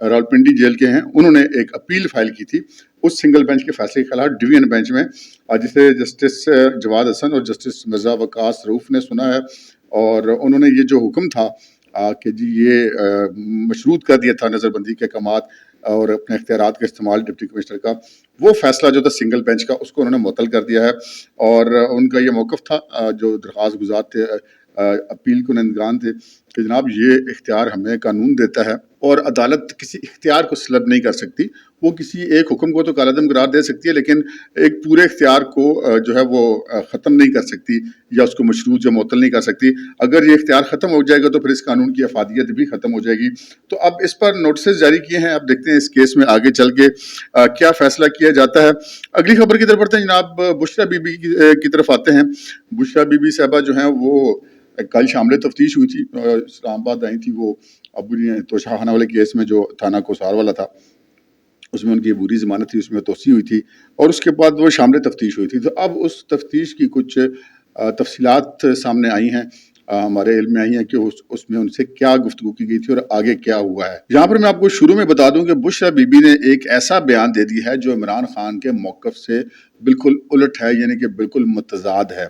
Rawalpindi jail کے ہیں، انہوں نے ایک اپیل فائل کی تھی اس سنگل بینچ کے فیصلے کے خلاف ڈویژن بینچ میں، جسے جسٹس جواد حسن اور جسٹس مرزا وقاص رؤف نے سنا ہے، اور انہوں نے یہ جو حکم تھا کہ جی یہ مشروط کر دیا تھا نظر بندی کے احکامات اور اپنے اختیارات کا استعمال ڈپٹی کمشنر کا، وہ فیصلہ جو تھا سنگل بینچ کا اس کو انہوں نے معطل کر دیا ہے، اور ان کا یہ موقف تھا جو درخواست گزار تھے، اپیل کنندگان تھے، کہ جناب یہ اختیار ہمیں قانون دیتا ہے اور عدالت کسی اختیار کو سلب نہیں کر سکتی، وہ کسی ایک حکم کو تو کالعدم قرار دے سکتی ہے لیکن ایک پورے اختیار کو جو ہے وہ ختم نہیں کر سکتی یا اس کو مشروط یا معطل نہیں کر سکتی۔ اگر یہ اختیار ختم ہو جائے گا تو پھر اس قانون کی افادیت بھی ختم ہو جائے گی۔ تو اب اس پر نوٹسز جاری کیے ہیں، اب دیکھتے ہیں اس کیس میں آگے چل کے کیا فیصلہ کیا جاتا ہے۔ اگلی خبر کی طرف بڑھتے ہیں جناب، بشرا بی بی کی طرف آتے ہیں۔ بشرا بی بی صاحبہ جو ہیں وہ کل شامل تفتیش ہوئی تھی، اسلام آباد آئی تھی، وہ ابو توشہ خانہ والے کیس میں جو تھانہ کوسار والا تھا اس میں ان کی عبوری ضمانت تھی، اس میں توسیع ہوئی تھی اور اس کے بعد وہ شامل تفتیش ہوئی تھی۔ تو اب اس تفتیش کی کچھ تفصیلات سامنے آئی ہیں، ہمارے علم میں آئی ہیں کہ اس میں ان سے کیا گفتگو کی گئی تھی اور آگے کیا ہوا ہے۔ یہاں پر میں آپ کو شروع میں بتا دوں کہ بشرا بی بی نے ایک ایسا بیان دے دی ہے جو عمران خان کے موقف سے بالکل الٹ ہے، یعنی کہ بالکل متضاد ہے۔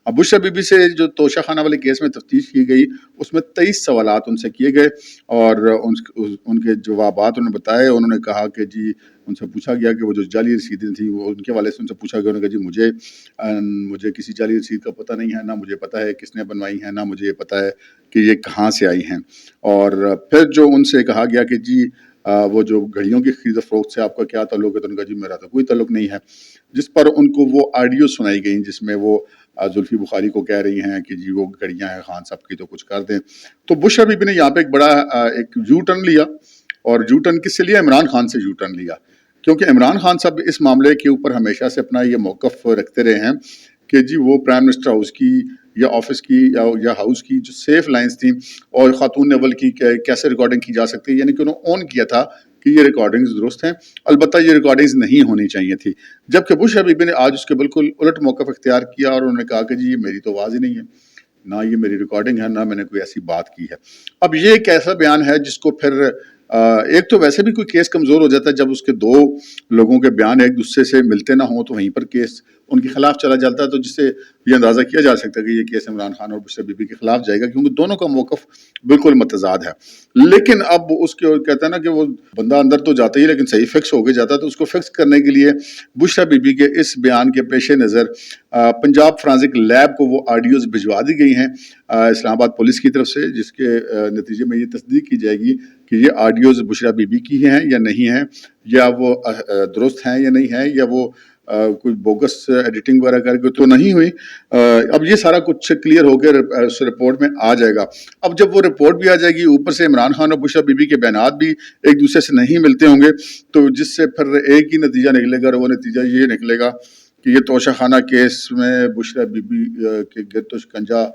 اب بشرا بی بی سے جو توشہ خانہ والے کیس میں تفتیش کی گئی اس میں 23 سوالات ان سے کیے گئے اور ان کے جوابات انہوں نے بتائے۔ انہوں نے کہا کہ جی ان سے پوچھا گیا کہ وہ جو جعلی رسیدیں تھیں وہ ان کے والے سے ان سے پوچھا گیا، انہوں نے کہا جی مجھے کسی جعلی رسید کا پتہ نہیں ہے، نہ مجھے پتہ ہے کس نے بنوائی ہیں، نہ مجھے یہ پتہ ہے کہ یہ کہاں سے آئی ہیں۔ اور پھر جو ان سے کہا گیا کہ جی وہ جو گھڑیوں کی خرید و فروخت سے آپ کا کیا تعلق ہے، تو انہوں نے کہا جی میرا تو کوئی تعلق نہیں ہے، جس پر ان کو وہ آڈیو سنائی گئیں جس میں وہ زلفی بخاری کو کہہ رہی ہیں کہ جی وہ گھڑیاں ہیں خان صاحب کی تو کچھ کر دیں۔ تو بشرا بی بی نے یہاں پہ ایک بڑا ایک یو ٹرن لیا، اور یو ٹرن کس سے لیا؟ عمران خان سے یو ٹرن لیا، کیونکہ عمران خان صاحب اس معاملے کے اوپر ہمیشہ سے اپنا یہ موقف رکھتے رہے ہیں کہ جی وہ پرائم منسٹر ہاؤس کی یا آفس کی یا ہاؤس کی جو سیف لائنز تھیں اور خاتون اول کی کیسے ریکارڈنگ کی جا سکتی ہے، یعنی کہ انہوں نے اون کیا تھا کہ یہ ریکارڈنگز درست ہیں، البتہ یہ ریکارڈنگز نہیں ہونی چاہیے تھی۔ جبکہ بشرا بی بی نے آج اس کے بالکل الٹ موقف اختیار کیا اور انہوں نے کہا کہ جی یہ میری تو آواز ہی نہیں ہے، نہ یہ میری ریکارڈنگ ہے، نہ میں نے کوئی ایسی بات کی ہے۔ اب یہ ایک ایسا بیان ہے جس کو پھر ایک تو ویسے بھی کوئی کیس کمزور ہو جاتا ہے جب اس کے دو لوگوں کے بیان ایک دوسرے سے ملتے نہ ہوں، تو وہیں پر کیس ان کے خلاف چلا جاتا ہے، تو جس سے یہ اندازہ کیا جا سکتا ہے کہ یہ کیس عمران خان اور بشرا بی بی کے خلاف جائے گا، کیونکہ دونوں کا موقف بالکل متضاد ہے۔ لیکن اب اس کے کہتے ہیں نا کہ وہ بندہ اندر تو جاتا ہی لیکن صحیح فکس ہو کے جاتا ہے، تو اس کو فکس کرنے کے لیے بشرا بی بی کے اس بیان کے پیش نظر پنجاب فرانزک لیب کو وہ آڈیوز بھجوا دی گئی ہیں اسلام آباد پولیس کی طرف سے، جس کے نتیجے میں یہ تصدیق کی جائے گی کہ یہ آڈیوز بشرا بی بی کی ہیں یا نہیں ہیں، یا وہ درست ہیں یا نہیں ہیں، یا وہ کوئی بوگس ایڈیٹنگ وغیرہ کر کے تو نہیں ہوئی۔ اب یہ سارا کچھ کلیئر ہو کے اس رپورٹ میں آ جائے گا۔ اب جب وہ رپورٹ بھی آ جائے گی، اوپر سے عمران خان اور بشرا بی بی کے بیانات بھی ایک دوسرے سے نہیں ملتے ہوں گے، تو جس سے پھر ایک ہی نتیجہ نکلے گا، اور وہ نتیجہ یہ نکلے گا کہ یہ توشہ خانہ کیس میں بشرا بی بی کے گرد و شکنجہ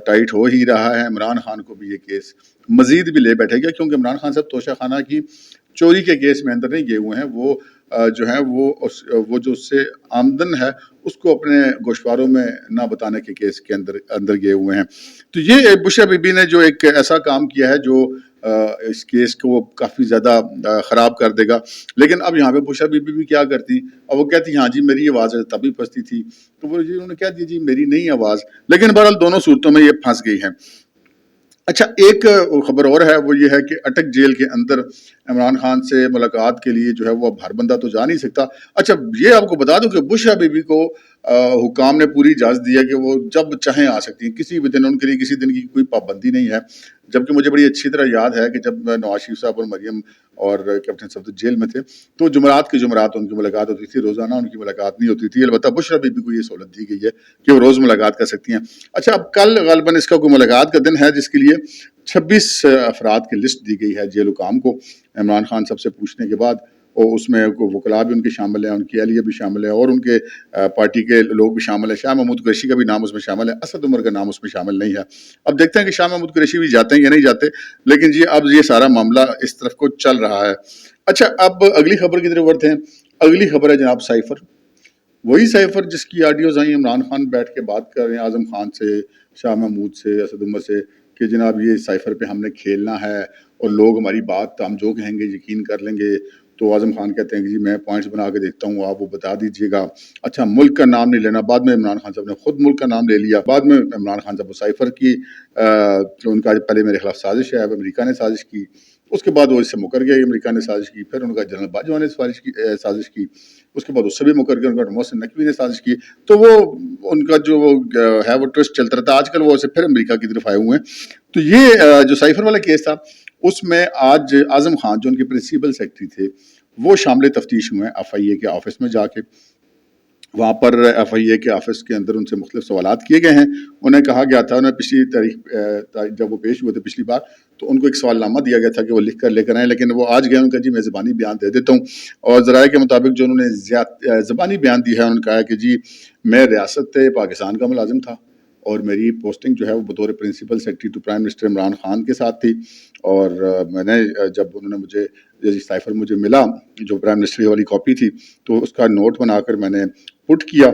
ٹائٹ ہو ہی رہا ہے۔ عمران خان کو بھی یہ کیس مزید بھی لے بیٹھے گا، کیونکہ عمران خان صاحب توشہ خانہ کی چوری کے کیس میں اندر نہیں گئے ہوئے ہیں، وہ جو ہیں وہ جو اس سے آمدن ہے اس کو اپنے گوشواروں میں نہ بتانے کے کیس کے اندر گئے ہوئے ہیں۔ تو یہ بشرا بی بی نے جو ایک ایسا کام کیا ہے جو اس کیس کو کافی زیادہ خراب کر دے گا۔ لیکن اب یہاں پہ بشرا بی بی کیا کرتی، اب وہ کہتی ہاں جی میری آواز تبھی پھنستی تھی، تو وہ انہوں نے کہہ دیا جی میری نہیں آواز، لیکن بہرحال دونوں صورتوں میں یہ پھنس گئی ہیں۔ اچھا، ایک خبر اور ہے، وہ یہ ہے کہ اٹک جیل کے اندر عمران خان سے ملاقات کے لیے جو ہے وہ اب ہر بندہ تو جا نہیں سکتا۔ اچھا یہ آپ کو بتا دوں کہ بشرا بی بی کو حکام نے پوری اجازت دی ہے کہ وہ جب چاہیں آ سکتی ہیں، کسی بھی دن، ان کے لیے کسی دن کی کوئی پابندی نہیں ہے۔ جبکہ مجھے بڑی اچھی طرح یاد ہے کہ جب نواز شریف صاحب اور مریم اور کیپٹن صفدر جیل میں تھے تو جمعرات کی جمعرات ان کی ملاقات ہوتی تھی، روزانہ ان کی ملاقات نہیں ہوتی تھی۔ البتہ بشرا بی بی کو یہ سہولت دی گئی ہے کہ وہ روز ملاقات کر سکتی ہیں۔ اچھا، اب کل غالباً اس کا کوئی ملاقات کا دن ہے جس کے لیے 26 افراد کی لسٹ دی گئی ہے جیل حکام کو عمران خان صاحب سے پوچھنے کے بعد، اور اس میں وکلاء بھی ان کے شامل ہیں، ان کی اہلیہ بھی شامل ہے، اور ان کے پارٹی کے لوگ بھی شامل ہیں۔ شاہ محمود قریشی کا بھی نام اس میں شامل ہے، اسد عمر کا نام اس میں شامل نہیں ہے۔ اب دیکھتے ہیں کہ شاہ محمود قریشی بھی جاتے ہیں یا نہیں جاتے، لیکن جی اب یہ سارا معاملہ اس طرف کو چل رہا ہے۔ اچھا، اب اگلی خبر کی طرف بڑھتے ہیں۔ اگلی خبر ہے جناب سائفر، وہی سائفر جس کی آڈیوز آئیں، عمران خان بیٹھ کے بات کر رہے ہیں اعظم خان سے، شاہ محمود سے، اسد عمر سے، کہ جناب یہ سائفر پہ ہم نے کھیلنا ہے اور لوگ ہماری بات ہم جو کہیں گے یقین کر لیں گے. تو اعظم خان کہتے ہیں کہ جی میں پوائنٹس بنا کے دیکھتا ہوں, آپ وہ بتا دیجیے گا. اچھا ملک کا نام نہیں لینا. بعد میں عمران خان صاحب نے خود ملک کا نام لے لیا. بعد میں عمران خان صاحب سائفر کی ان کا پہلے میرے خلاف سازش ہے, اب امریکہ نے سازش کی, اس کے بعد وہ اس سے مکر گیا, امریکہ نے سازش کی. پھر ان کا جنرل باجوہ نے سازش کی, اس کے بعد اس سے بھی مکر گیا, ان کا محسن نقوی نے سازش کی. تو وہ ان کا جو ہے وہ ٹوسٹ چلتا رہتا. آج کل وہ اسے پھر امریکہ کی طرف آئے ہوئے ہیں. تو یہ جو سائفر والا کیس تھا اس میں آج اعظم خان جو ان کے پرنسپل سیکرٹری تھے وہ شامل تفتیش ہوئے ہیں ایف آئی اے کے آفس میں جا کے. وہاں پر ایف آئی اے کے آفس کے اندر ان سے مختلف سوالات کیے گئے ہیں. انہیں کہا گیا تھا, انہیں پچھلی تاریخ جب وہ پیش ہوئے تھے پچھلی بار, تو ان کو ایک سوال نامہ دیا گیا تھا کہ وہ لکھ کر لے کر آئیں, لیکن وہ آج گئے. ان کا جی میں زبانی بیان دے دیتا ہوں, اور ذرائع کے مطابق جو انہوں نے زبانی بیان دی ہے, انہوں نے کہا کہ جی میں ریاست پاکستان کا ملازم تھا اور میری پوسٹنگ جو ہے وہ بطور principal secretary to prime minister Imran Khan کے ساتھ تھی. اور میں نے جب انہوں نے مجھے سائفر مجھے ملا جو پرائم منسٹر والی کاپی تھی, تو اس کا نوٹ بنا کر میں نے پٹ کیا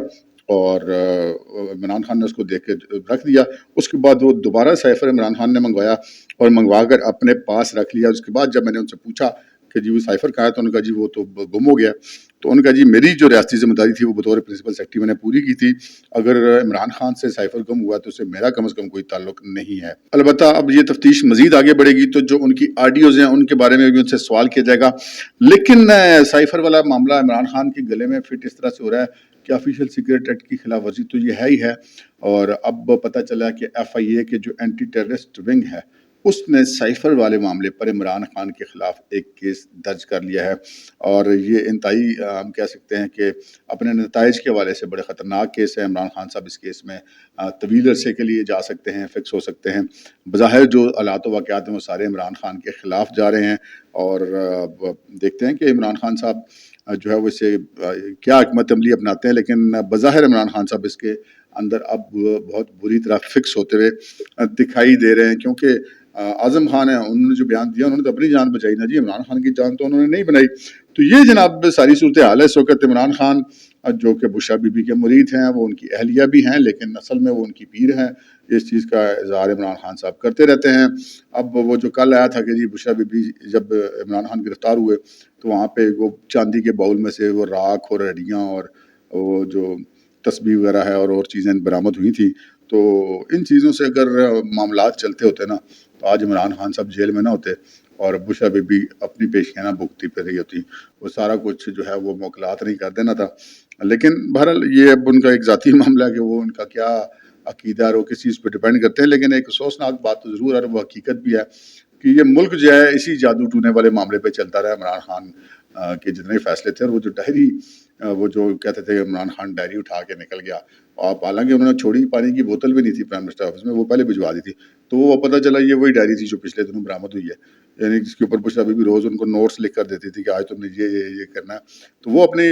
اور عمران خان نے اس کو دیکھ کے رکھ دیا. اس کے بعد وہ دوبارہ سائفر عمران خان نے منگوایا اور منگوا کر اپنے پاس رکھ لیا. اس کے بعد جب میں نے ان سے پوچھا کہ جی وہ سائفر کہاں ہے, تو ان کا جی وہ تو گم ہو گیا. تو ان کا جی میری جو ریاستی ذمہ داری تھی وہ بطور پرنسپل سیکرٹری میں نے پوری کی تھی. اگر عمران خان سے سائفر گم ہوا تو اس سے میرا کم از کم کوئی تعلق نہیں ہے. البتہ اب یہ تفتیش مزید آگے بڑھے گی تو جو ان کی آڈیوز ہیں ان کے بارے میں بھی ان سے سوال کیا جائے گا. لیکن سائفر والا معاملہ عمران خان کے گلے میں فٹ اس طرح سے ہو رہا ہے کہ آفیشیل سیکریٹ ایکٹ کی خلاف ورزی تو یہ ہے ہی ہے. اور اب پتہ چلا کہ ایف آئی اے کے جو اینٹی ٹیررسٹ ونگ ہے اس نے سائفر والے معاملے پر عمران خان کے خلاف ایک کیس درج کر لیا ہے. اور یہ انتہائی ہم کہہ سکتے ہیں کہ اپنے نتائج کے حوالے سے بڑے خطرناک کیس ہے. عمران خان صاحب اس کیس میں طویل عرصے کے لیے جا سکتے ہیں, فکس ہو سکتے ہیں. بظاہر جو حالات و واقعات ہیں وہ سارے عمران خان کے خلاف جا رہے ہیں. اور دیکھتے ہیں کہ عمران خان صاحب جو ہے وہ اسے کیا حکمت عملی اپناتے ہیں, لیکن بظاہر عمران خان صاحب اس کے اندر اب بہت بری طرح فکس ہوتے ہوئے دکھائی دے رہے ہیں. کیونکہ اعظم خان ہیں, انہوں نے جو بیان دیا انہوں نے تو اپنی جان بچائی نا جی, عمران خان کی جان تو انہوں نے نہیں بنائی. تو یہ جناب ساری صورتحال ہے اس وقت. عمران خان جو کہ بشرا بی بی کے مرید ہیں, وہ ان کی اہلیہ بھی ہیں, لیکن اصل میں وہ ان کی پیر ہیں. اس چیز کا اظہار عمران خان صاحب کرتے رہتے ہیں. اب وہ جو کل آیا تھا کہ جی بشرا بی بی جب عمران خان گرفتار ہوئے تو وہاں پہ وہ چاندی کے باؤل میں سے وہ راکھ اور ہڈیاں اور وہ جو تسبیح وغیرہ ہے اور چیزیں برآمد ہوئی تھیں. تو ان چیزوں سے اگر معاملات چلتے ہوتے نا تو آج عمران خان صاحب جیل میں نہ ہوتے اور بشرا بی بی اپنی پیشیاں نہ بھگتی پھر رہی ہوتی. وہ سارا کچھ جو ہے وہ موکلات نہیں کر دینا تھا. لیکن بہرحال یہ اب ان کا ایک ذاتی معاملہ ہے کہ وہ ان کا کیا عقیدہ ہے, وہ کس چیز پہ ڈیپینڈ کرتے ہیں. لیکن ایک افسوسناک بات تو ضرور ہے, وہ حقیقت بھی ہے کہ یہ ملک جو ہے اسی جادو ٹونے والے معاملے پہ چلتا رہا. عمران خان کے جتنے فیصلے تھے, اور وہ جو ڈائری وہ جو کہتے تھے عمران خان ڈائری اٹھا کے نکل گیا, آپ حالانکہ انہوں نے چھوڑی پانی کی بوتل بھی نہیں تھی پرائم منسٹر آفس میں, وہ پہلے بھجوا دی تھی. تو وہ پتہ چلا یہ وہی ڈائری تھی جو پچھلے دنوں برآمد ہوئی ہے, یعنی جس کے اوپر بشرا بی بی روز ان کو نوٹس لکھ کر دیتی تھی کہ آج تم نے یہ کرنا ہے. تو وہ اپنی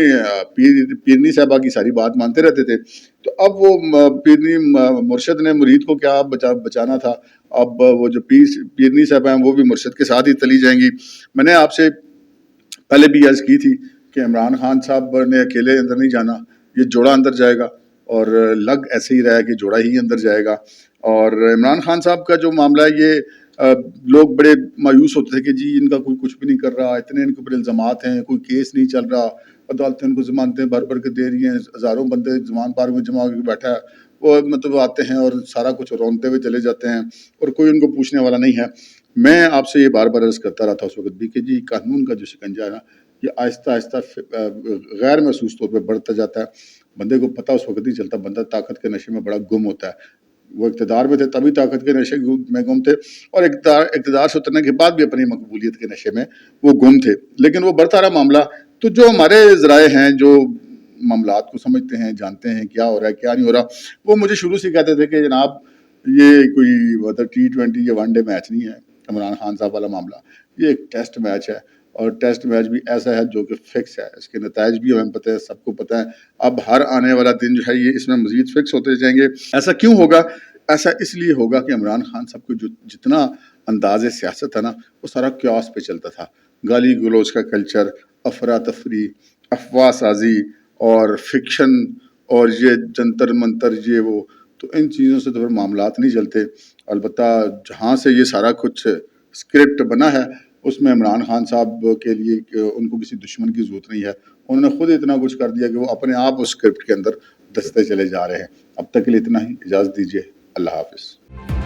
پیرنی صاحبہ کی ساری بات مانتے رہتے تھے. تو اب وہ پیرنی مرشد نے مرید کو کیا بچانا تھا, اب وہ جو پیرنی صاحبہ ہیں وہ بھی مرشد کے ساتھ ہی تلی جائیں گی. میں نے آپ سے پہلے بھی عرض کی تھی کہ عمران خان صاحب نے اکیلے اندر نہیں جانا, یہ جوڑا اندر جائے گا, اور لگ ایسے ہی رہا کہ جوڑا ہی اندر جائے گا. اور عمران خان صاحب کا جو معاملہ ہے یہ لوگ بڑے مایوس ہوتے تھے کہ جی ان کا کوئی کچھ بھی نہیں کر رہا, اتنے ان کے اوپر الزامات ہیں, کوئی کیس نہیں چل رہا, عدالتیں ان کو ضمانتیں بھر بھر کے دے رہی ہیں, ہزاروں بندے ضمان پار میں جمع ہو کے بیٹھا ہے, وہ مطلب آتے ہیں اور سارا کچھ رونتے ہوئے چلے جاتے ہیں اور کوئی ان کو پوچھنے والا نہیں ہے. میں آپ سے یہ بار بار عرض کرتا رہا تھا اس وقت بھی کہ جی قانون کا جو شکنجہ ہے نا یہ آہستہ آہستہ غیر محسوس طور پہ بڑھتا جاتا ہے. بندے کو پتہ اس وقت نہیں چلتا, بندہ طاقت کے نشے میں بڑا گم ہوتا ہے. وہ اقتدار میں تھے تبھی طاقت کے نشے میں گم تھے, اور اقتدار سے اترنے کے بعد بھی اپنی مقبولیت کے نشے میں وہ گم تھے. لیکن وہ بڑھتا رہا معاملہ. تو جو ہمارے ذرائع ہیں جو معاملات کو سمجھتے ہیں, جانتے ہیں کیا ہو رہا ہے کیا نہیں ہو رہا, وہ مجھے شروع سے کہتے تھے کہ جناب یہ کوئی مطلب T20 یا ون ڈے میچ نہیں ہے عمران خان صاحب والا معاملہ, یہ ایک ٹیسٹ میچ ہے, اور ٹیسٹ میچ بھی ایسا ہے جو کہ فکس ہے, اس کے نتائج بھی ہمیں پتہ ہے, سب کو پتہ ہے. اب ہر آنے والا دن جو ہے یہ اس میں مزید فکس ہوتے جائیں گے. ایسا کیوں ہوگا؟ ایسا اس لیے ہوگا کہ عمران خان صاحب کو جو جتنا انداز سیاست ہے نا وہ سارا کیوس پہ چلتا تھا. گالی گلوچ کا کلچر, افراتفری, افواہ سازی اور فکشن, اور یہ جنتر منتر, یہ وہ تو ان چیزوں سے تو پھر معاملات نہیں چلتے۔ البتہ جہاں سے یہ سارا کچھ اسکرپٹ بنا ہے اس میں عمران خان صاحب کے لیے ان کو کسی دشمن کی ضرورت نہیں ہے، انہوں نے خود اتنا کچھ کر دیا کہ وہ اپنے آپ اس اسکرپٹ کے اندر دستے چلے جا رہے ہیں۔ اب تک کے لیے اتنا ہی، اجازت دیجیے، اللہ حافظ۔